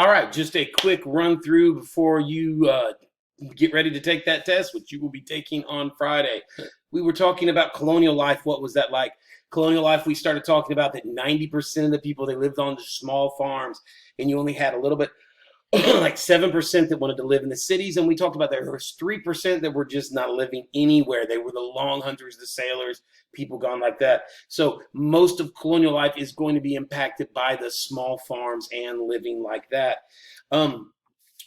All right, just a quick run through before you get ready to take that test, which you will be taking on Friday. We were talking about colonial life. What was that like? Colonial life, we started talking about that 90% of the people, they lived on the small farms, and you only had a little bit, like 7% that wanted to live in the cities. And we talked about there was 3% that were just not living anywhere. They were the long hunters, the sailors, people gone like that. So most of colonial life is going to be impacted by the small farms and living like that. Um,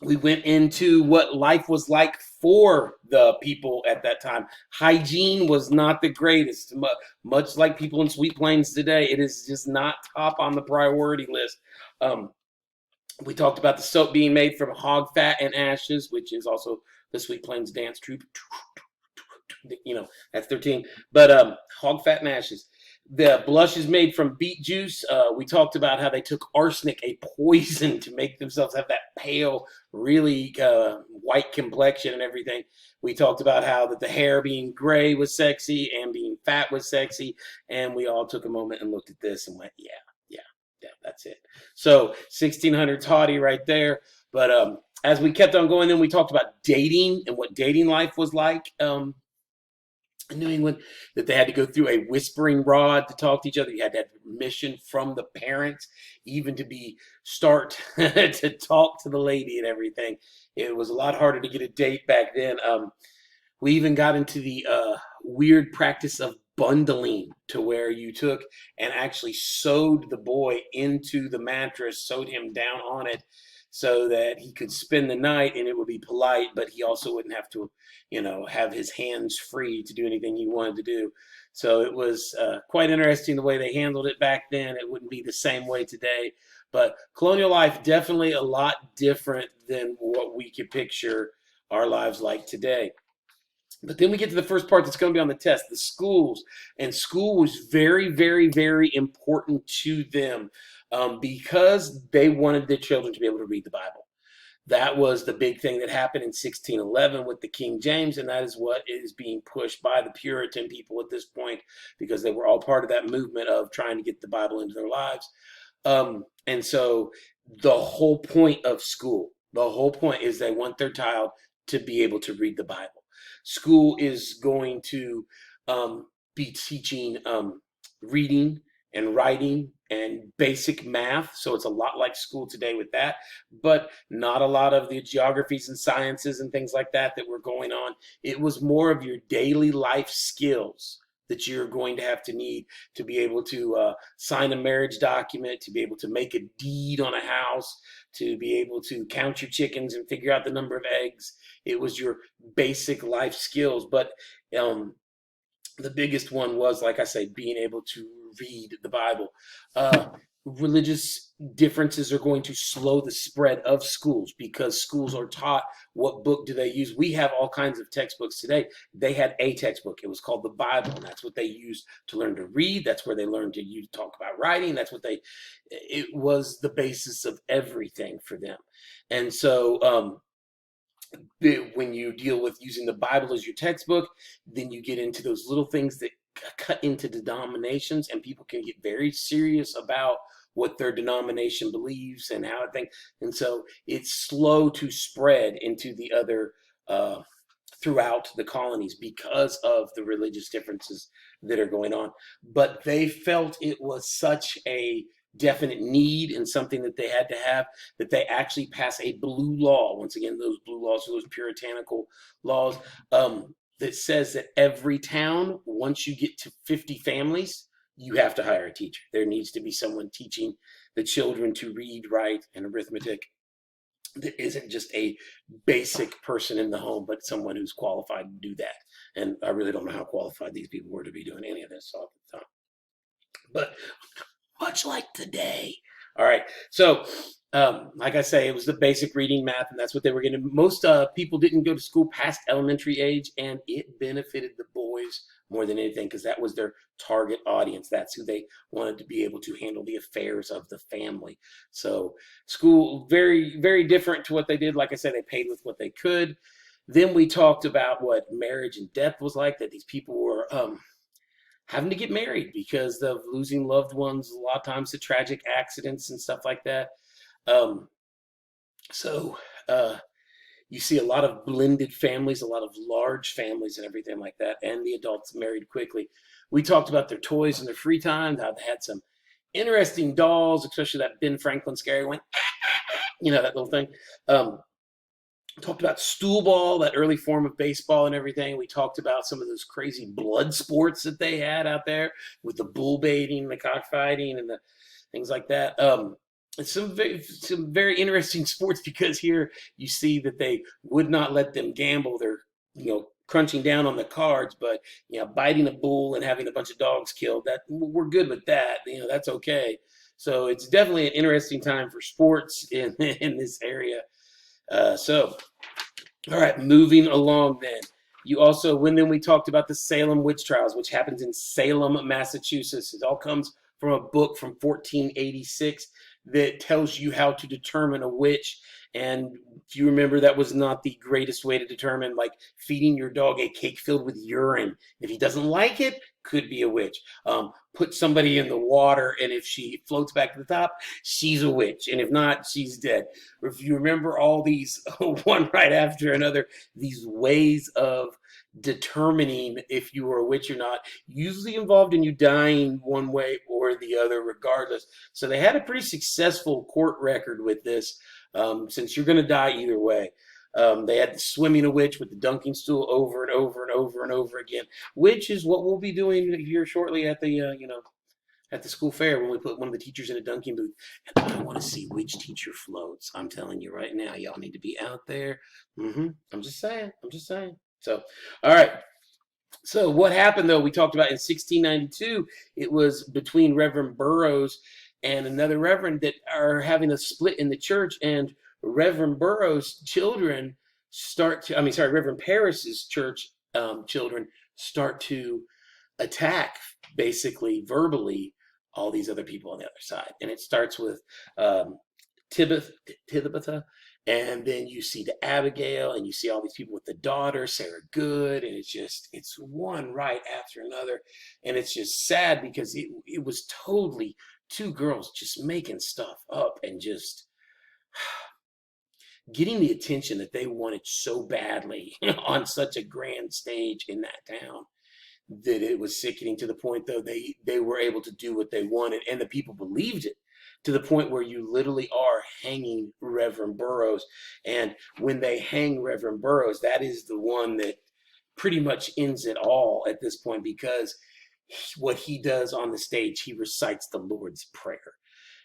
we went into what life was like for the people at that time. Hygiene was not the greatest, much like people in Sweet Plains today. It is just not top on the priority list. Um, we talked about the soap being made from hog fat and ashes, which is also the Sweet Plains dance troupe. That's 13. But hog fat and ashes. The blush is made from beet juice. We talked about how they took arsenic, a poison, to make themselves have that pale, really white complexion and everything. We talked about how that the hair being gray was sexy and being fat was sexy. And we all took a moment and looked at this and went, yeah, that's it. So 1600s haughty right there. But as we kept on going, then we talked about dating and what dating life was like. In New England, that they had to go through a whispering rod to talk to each other. You had to have permission from the parents, even to start to talk to the lady and everything. It was a lot harder to get a date back then. We even got into the weird practice of bundling, to where you took and actually sewed the boy into the mattress, sewed him down on it, so that he could spend the night and it would be polite, but he also wouldn't have to, have his hands free to do anything he wanted to do. So it was quite interesting the way they handled it back then. It wouldn't be the same way today. But colonial life, definitely a lot different than what we could picture our lives like today. But then we get to the first part that's going to be on the test, the schools. And school was very, very, very important to them, because they wanted their children to be able to read the Bible. That was the big thing that happened in 1611 with the King James, and that is what is being pushed by the Puritan people at this point, because they were all part of that movement of trying to get the Bible into their lives. And so the whole point of school, the whole point is they want their child to be able to read the Bible. School is going to be teaching reading and writing and basic math. So it's a lot like school today with that, but not a lot of the geographies and sciences and things like that that were going on. It was more of your daily life skills that you're going to have to need to be able to sign a marriage document, to be able to make a deed on a house, to be able to count your chickens and figure out the number of eggs. It was your basic life skills. But the biggest one was, like I say, being able to read the Bible. Religious differences are going to slow the spread of schools, because schools are taught what book do they use. We have all kinds of textbooks today. They had a textbook. It was called the Bible, and that's what they used to learn to read. That's where they learned to talk about writing. It was the basis of everything for them. And so when you deal with using the Bible as your textbook, then you get into those little things that cut into denominations, and people can get very serious about what their denomination believes and how it thinks. And so it's slow to spread into the other throughout the colonies because of the religious differences that are going on. But they felt it was such a definite need and something that they had to have, that they actually pass a blue law. Once again, those blue laws are those puritanical laws, that says that every town, once you get to 50 families, you have to hire a teacher. There needs to be someone teaching the children to read, write, and arithmetic that isn't just a basic person in the home, but someone who's qualified to do that. And I really don't know how qualified these people were to be doing any of this all the time. But much like today. All right. So, like I say, it was the basic reading, math, and that's what they were getting. Most people didn't go to school past elementary age, and it benefited the boys more than anything, because that was their target audience. That's who they wanted to be able to handle the affairs of the family. So school, very, very different to what they did. Like I said, they paid with what they could. Then we talked about what marriage and death was like, that these people were having to get married because of losing loved ones, a lot of times to tragic accidents and stuff like that. Um, So uh, you see a lot of blended families, a lot of large families and everything like that, and the adults married quickly. We talked about their toys in their free time, how they had some interesting dolls, especially that Ben Franklin scary one, that little thing. Um, talked about stool ball, that early form of baseball and everything. We talked about some of those crazy blood sports that they had out there with the bull baiting, the cockfighting, and the things like that. It's some very interesting sports because here you see that they would not let them gamble. They're crunching down on the cards, but biting a bull and having a bunch of dogs killed, that we're good with that. That's okay. So it's definitely an interesting time for sports in this area. So all right, moving along then. Then we talked about the Salem witch trials, which happens in Salem, Massachusetts. It all comes from a book from 1486 that tells you how to determine a witch. And if you remember, that was not the greatest way to determine, like feeding your dog a cake filled with urine. If he doesn't like it, could be a witch. Put somebody in the water, and if she floats back to the top, she's a witch. And if not, she's dead. If you remember all these, one right after another, these ways of determining if you were a witch or not, usually involved in you dying one way or the other, regardless. So they had a pretty successful court record with this, since you're going to die either way. They had the swimming a witch with the dunking stool over and over and over and over again, which is what we'll be doing here shortly at the at the school fair when we put one of the teachers in a dunking booth. And I want to see which teacher floats. I'm telling you right now, y'all need to be out there. I'm just saying. I'm just saying. So, all right. So what happened though? We talked about in 1692. It was between Reverend Burroughs and another reverend that are having a split in the church, and Reverend Burroughs' children Reverend Parris's church children start to attack, basically verbally, all these other people on the other side. And it starts with Tithabitha, and then you see the Abigail, and you see all these people with the daughter, Sarah Good, and it's one right after another. And it's just sad because it was totally two girls just making stuff up and just getting the attention that they wanted so badly on such a grand stage in that town, that it was sickening, to the point though they were able to do what they wanted, and the people believed it, to the point where you literally are hanging Reverend Burroughs. And when they hang Reverend Burroughs, that is the one that pretty much ends it all at this point, because what he does on the stage, he recites the Lord's Prayer.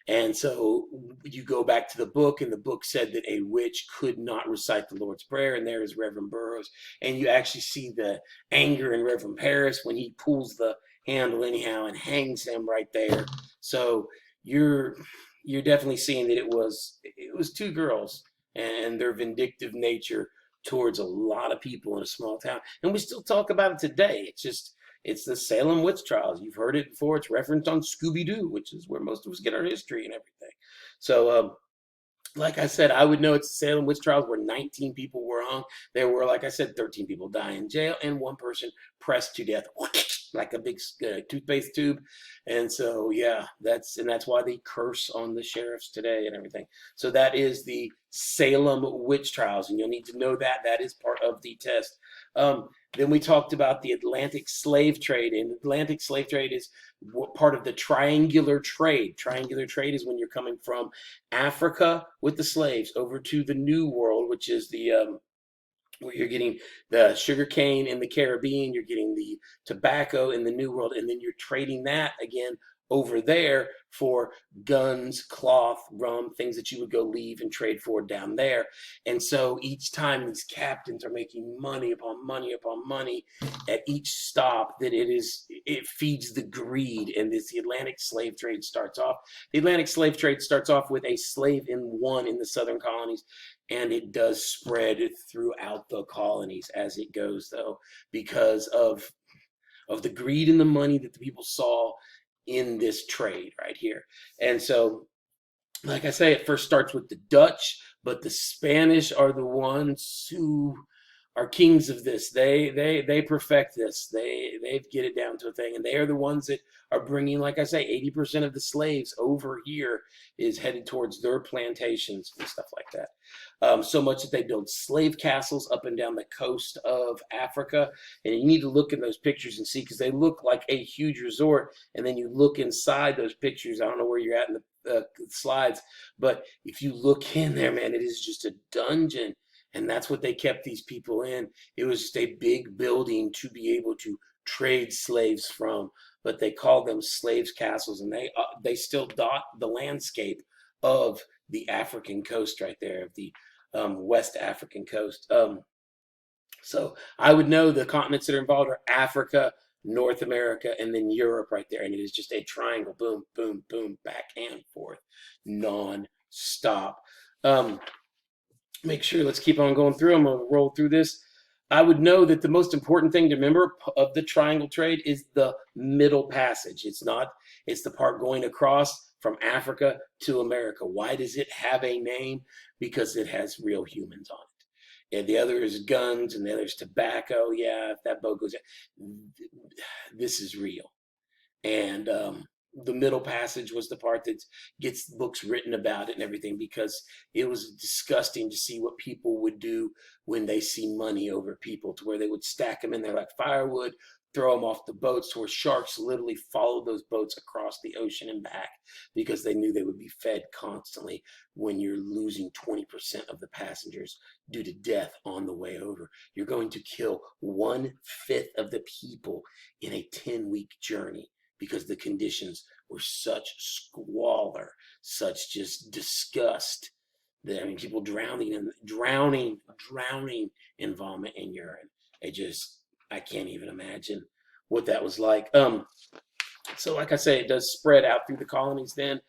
And so you go back to the book, and the book said that a witch could not recite the Lord's Prayer, and there is Reverend Burroughs. And you actually see the anger in Reverend Parris when he pulls the handle anyhow and hangs him right there. So you're definitely seeing that it was two girls and their vindictive nature towards a lot of people in a small town. And we still talk about it today. It's the Salem witch trials. You've heard it before. It's referenced on Scooby-Doo, which is where most of us get our history and everything. So, like I said, I would know it's the Salem witch trials, where 19 people were hung. There were, like I said, 13 people die in jail, and one person pressed to death like a big toothpaste tube. And so, yeah, that's why they curse on the sheriffs today and everything. So that is the Salem witch trials, and you'll need to know that. That is part of the test. Then we talked about the Atlantic slave trade, and Atlantic slave trade is part of the triangular trade. Triangular trade is when you're coming from Africa with the slaves over to the New World, which is the where you're getting the sugar cane in the Caribbean, you're getting the tobacco in the New World, and then you're trading that again over there for guns, cloth, rum, things that you would go leave and trade for down there. And so each time these captains are making money upon money upon money at each stop, that it feeds the greed. And the Atlantic slave trade starts off. The Atlantic slave trade starts off with a slave in the southern colonies, and it does spread throughout the colonies as it goes, though, because of the greed and the money that the people saw in this trade right here. And so, like I say, it first starts with the Dutch, but the Spanish are the ones who are kings of this. They perfect this. They get it down to a thing, and they are the ones that are bringing, like I say, 80% of the slaves over here is headed towards their plantations and stuff like that. So much that they build slave castles up and down the coast of Africa, and you need to look in those pictures and see, because they look like a huge resort. And then you look inside those pictures. I don't know where you're at in the slides, but if you look in there, man, it is just a dungeon. And that's what they kept these people in. It was just a big building to be able to trade slaves from. But they called them slaves' castles, and they still dot the landscape of the African coast right there, of the West African coast. So I would know the continents that are involved are Africa, North America, and then Europe right there. And it is just a triangle, boom, boom, boom, back and forth, non-stop. Make sure, let's keep on going through. I'm going to roll through this. I would know that the most important thing to remember of the triangle trade is the middle passage. It's the part going across from Africa to America. Why does it have a name? Because it has real humans on it. And the other is guns, and the other is tobacco. Yeah, if that boat goes out, this is real. And the middle passage was the part that gets books written about it and everything, because it was disgusting to see what people would do when they see money over people, to where they would stack them in there like firewood, throw them off the boats, to where sharks literally followed those boats across the ocean and back, because they knew they would be fed constantly. When you're losing 20% of the passengers due to death on the way over, you're going to kill 1/5 of the people in a 10-week journey, because the conditions were such squalor, such just disgust. That, I mean, people drowning in vomit and urine. I can't even imagine what that was like. So like I say, it does spread out through the colonies then.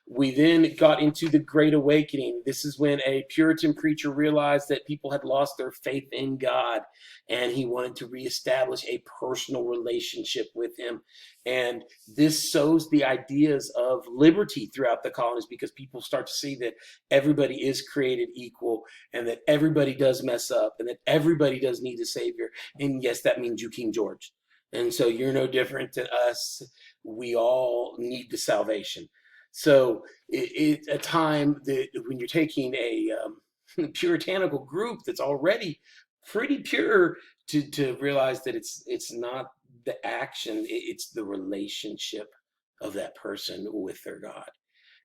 We then got into the Great Awakening. This is when a Puritan preacher realized that people had lost their faith in God, and he wanted to reestablish a personal relationship with him. And this sows the ideas of liberty throughout the colonies, because people start to see that everybody is created equal, and that everybody does mess up, and that everybody does need a savior. And yes, that means you, King George. And so you're no different than us. We all need the salvation. So it's a time that when you're taking a puritanical group that's already pretty pure, to realize that it's not the action, it's the relationship of that person with their God.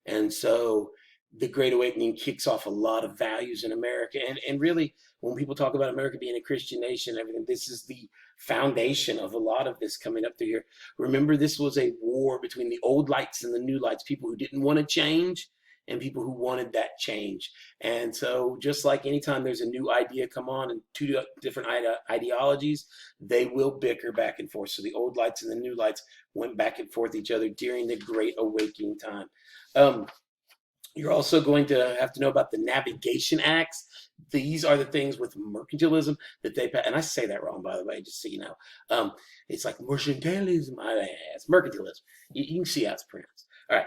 And so the Great Awakening kicks off a lot of values in America. And really, when people talk about America being a Christian nation and everything, this is the foundation of a lot of this coming up through here. Remember, this was a war between the old lights and the new lights, people who didn't want to change and people who wanted that change. And so just like anytime there's a new idea come on and two different ideologies, they will bicker back and forth. So the old lights and the new lights went back and forth each other during the Great Awakening time. You're also going to have to know about the Navigation Acts. These are the things with mercantilism that they, and I say that wrong, by the way, just so you know. It's like mercantilism. It's mercantilism. You can see how it's pronounced. All right.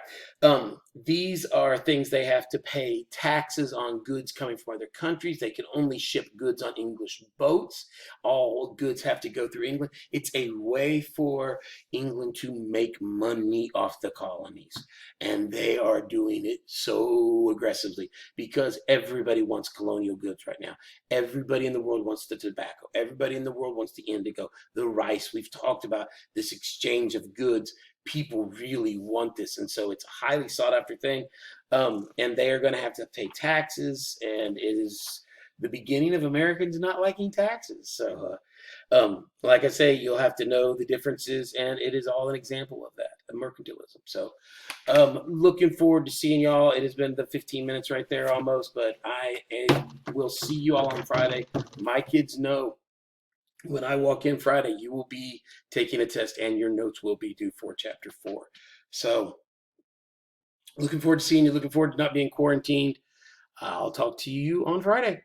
These are things they have to pay taxes on goods coming from other countries. They can only ship goods on English boats. All goods have to go through England. It's a way for England to make money off the colonies. And they are doing it so aggressively because everybody wants colonial goods right now. Everybody in the world wants the tobacco. Everybody in the world wants the indigo, the rice. We've talked about this exchange of goods. People really want this, and so it's a highly sought after thing, and they are going to have to pay taxes, and it is the beginning of Americans not liking taxes. So like I say, you'll have to know the differences, and it is all an example of that, of mercantilism. So looking forward to seeing y'all. It has been the 15 minutes right there almost, but I will see you all on Friday. My kids know when I walk in Friday, you will be taking a test and your notes will be due for chapter 4. So looking forward to seeing you, looking forward to not being quarantined. I'll talk to you on Friday.